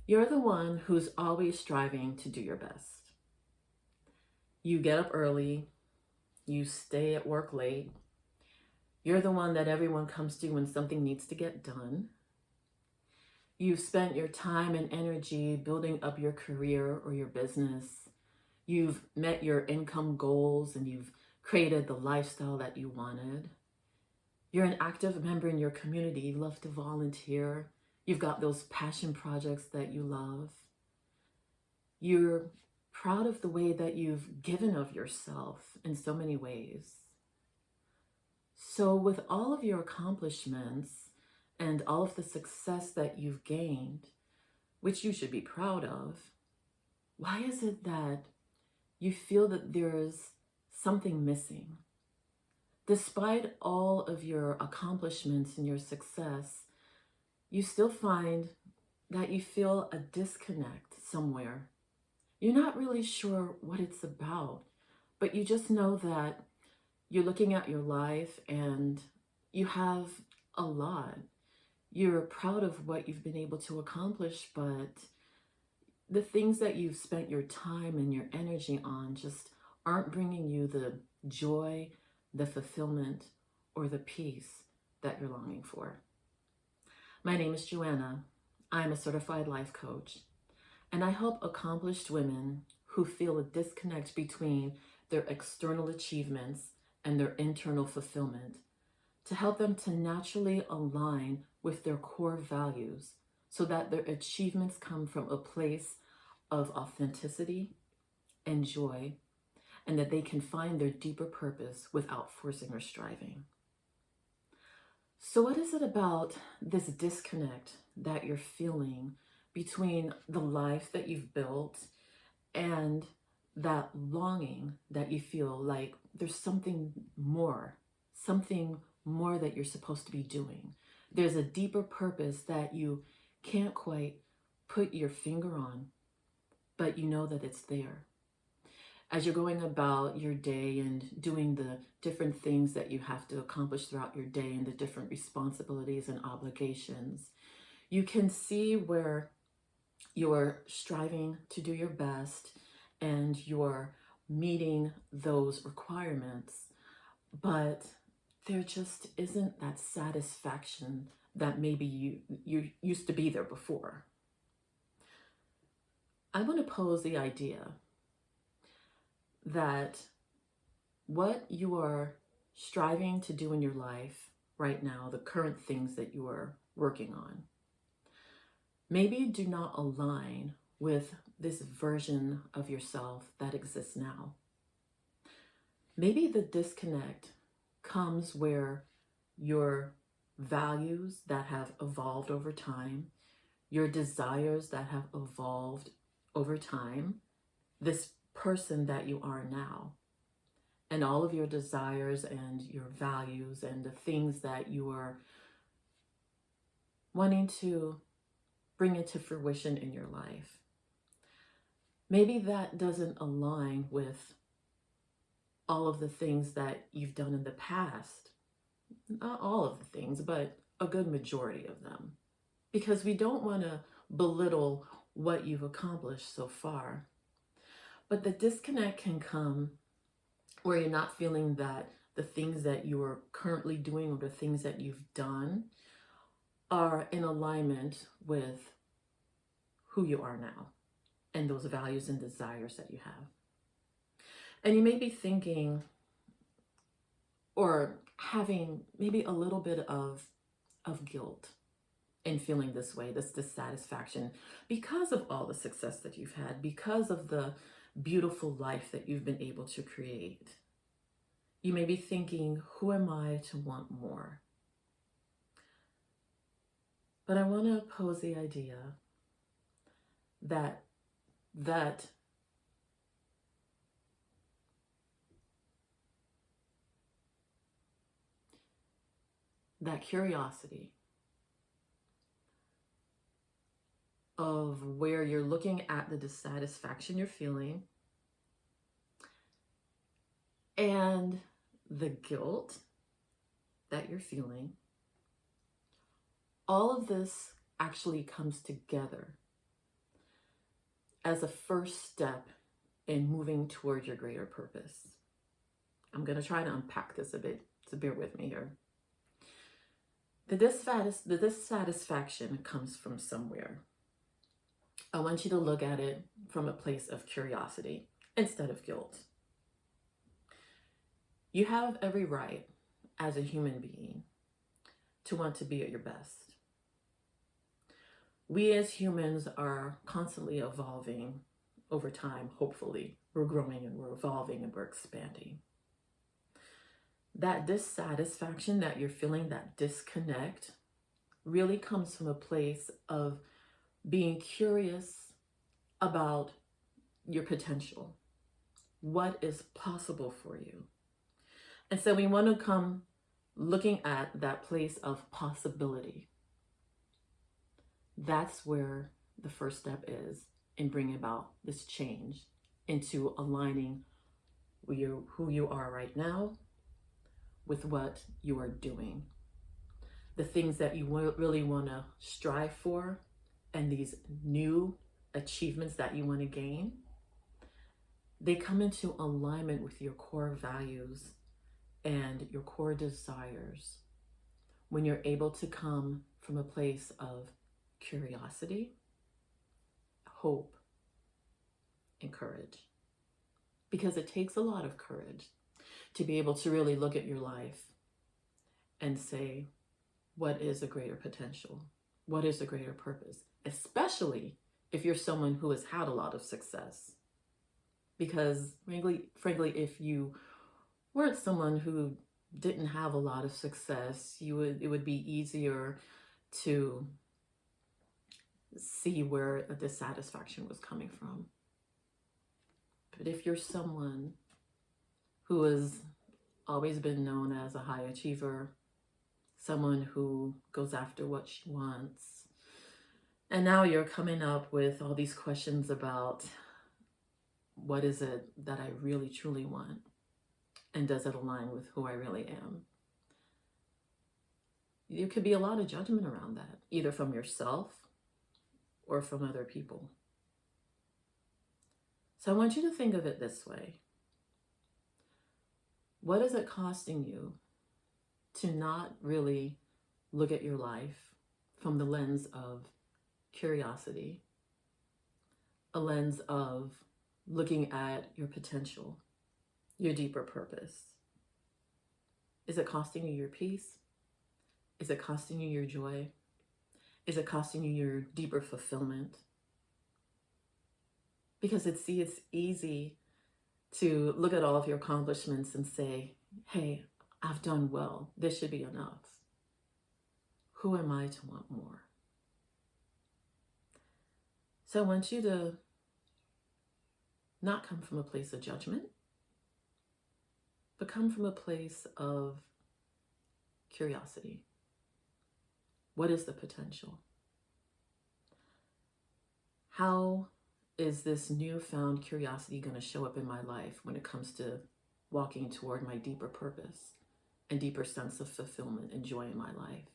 You're the one who's always striving to do your best. You get up early, you stay at work late. You're the one that everyone comes to when something needs to get done. You've spent your time and energy building up your career or your business. You've met your income goals and you've created the lifestyle that you wanted. You're an active member in your community. You love to volunteer. You've got those passion projects that you love. You're proud of the way that you've given of yourself in so many ways. So with all of your accomplishments and all of the success that you've gained, which you should be proud of, why is it that you feel that there's something missing? Despite all of your accomplishments and your success, you still find that you feel a disconnect somewhere. You're not really sure what it's about, but you just know that you're looking at your life and you have a lot. You're proud of what you've been able to accomplish, but the things that you've spent your time and your energy on just aren't bringing you the joy, the fulfillment, or the peace that you're longing for. My name is Joanna. I'm a certified life coach, and I help accomplished women who feel a disconnect between their external achievements and their internal fulfillment to help them to naturally align with their core values so that their achievements come from a place of authenticity and joy, and that they can find their deeper purpose without forcing or striving. So what is it about this disconnect that you're feeling between the life that you've built and that longing that you feel like there's something more that you're supposed to be doing? There's a deeper purpose that you can't quite put your finger on, but you know that it's there. As you're going about your day and doing the different things that you have to accomplish throughout your day and the different responsibilities and obligations, you can see where you're striving to do your best and you're meeting those requirements, but there just isn't that satisfaction that maybe you used to be there before. I want to pose the idea that what you are striving to do in your life right now, the current things that you are working on, maybe do not align with this version of yourself that exists now. Maybe the disconnect comes where your values that have evolved over time, your desires that have evolved over time, this person that you are now, and all of your desires and your values and the things that you are wanting to bring into fruition in your life. Maybe that doesn't align with all of the things that you've done in the past. Not all of the things, but a good majority of them. Because we don't want to belittle what you've accomplished so far. But the disconnect can come where you're not feeling that the things that you are currently doing or the things that you've done are in alignment with who you are now and those values and desires that you have. And you may be thinking or having maybe a little bit of guilt in feeling this way, this dissatisfaction, because of all the success that you've had, because of the beautiful life that you've been able to create. You may be thinking, who am I to want more? But I want to pose the idea that curiosity of where you're looking at the dissatisfaction you're feeling and the guilt that you're feeling, all of this actually comes together as a first step in moving toward your greater purpose. I'm going to try to unpack this a bit, so bear with me here. The dissatisfaction comes from somewhere. I want you to look at it from a place of curiosity instead of guilt. You have every right as a human being to want to be at your best. We as humans are constantly evolving over time. Hopefully, we're growing and we're evolving and we're expanding. That dissatisfaction that you're feeling, that disconnect, really comes from a place of being curious about your potential. What is possible for you? And so we want to come looking at that place of possibility. That's where the first step is in bringing about this change into aligning who you are right now with what you are doing. The things that you really want to strive for and these new achievements that you want to gain, they come into alignment with your core values and your core desires when you're able to come from a place of curiosity, hope, and courage. Because it takes a lot of courage to be able to really look at your life and say, what is a greater potential? What is a greater purpose? Especially if you're someone who has had a lot of success. Because frankly, if you weren't someone who didn't have a lot of success, it would be easier to see where a dissatisfaction was coming from. But if you're someone who has always been known as a high achiever, someone who goes after what she wants, and now you're coming up with all these questions about what is it that I really truly want, and does it align with who I really am? There could be a lot of judgment around that, either from yourself or from other people. So I want you to think of it this way. What is it costing you to not really look at your life from the lens of curiosity, a lens of looking at your potential, your deeper purpose? Is it costing you your peace? Is it costing you your joy? Is it costing you your deeper fulfillment? Because it's easy to look at all of your accomplishments and say, hey, I've done well. This should be enough. Who am I to want more? So I want you to not come from a place of judgment, but come from a place of curiosity. What is the potential? How is this newfound curiosity going to show up in my life when it comes to walking toward my deeper purpose and deeper sense of fulfillment and joy in my life?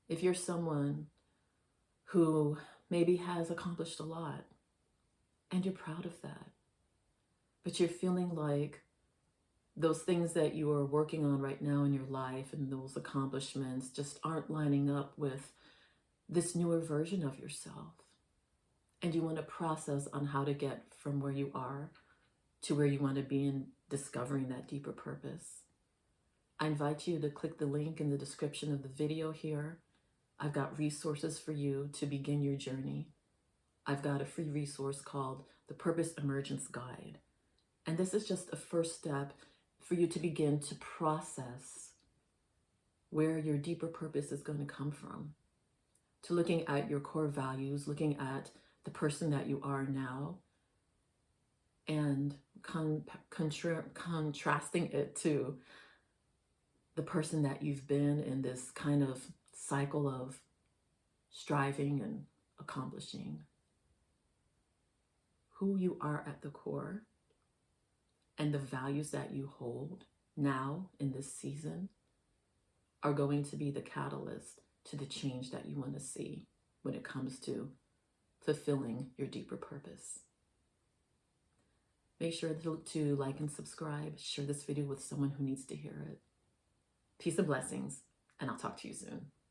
If you're someone who maybe has accomplished a lot and you're proud of that, but you're feeling like those things that you are working on right now in your life and those accomplishments just aren't lining up with this newer version of yourself, and you want to process on how to get from where you are to where you want to be in discovering that deeper purpose, I invite you to click the link in the description of the video here. I've got resources for you to begin your journey. I've got a free resource called the Purpose Emergence Guide. And this is just a first step for you to begin to process where your deeper purpose is going to come from, to looking at your core values, looking at the person that you are now, and contrasting it to the person that you've been in this kind of cycle of striving and accomplishing. Who you are at the core and the values that you hold now in this season are going to be the catalyst to the change that you want to see when it comes to fulfilling your deeper purpose. Make sure to like and subscribe. Share this video with someone who needs to hear it. Peace and blessings, and I'll talk to you soon.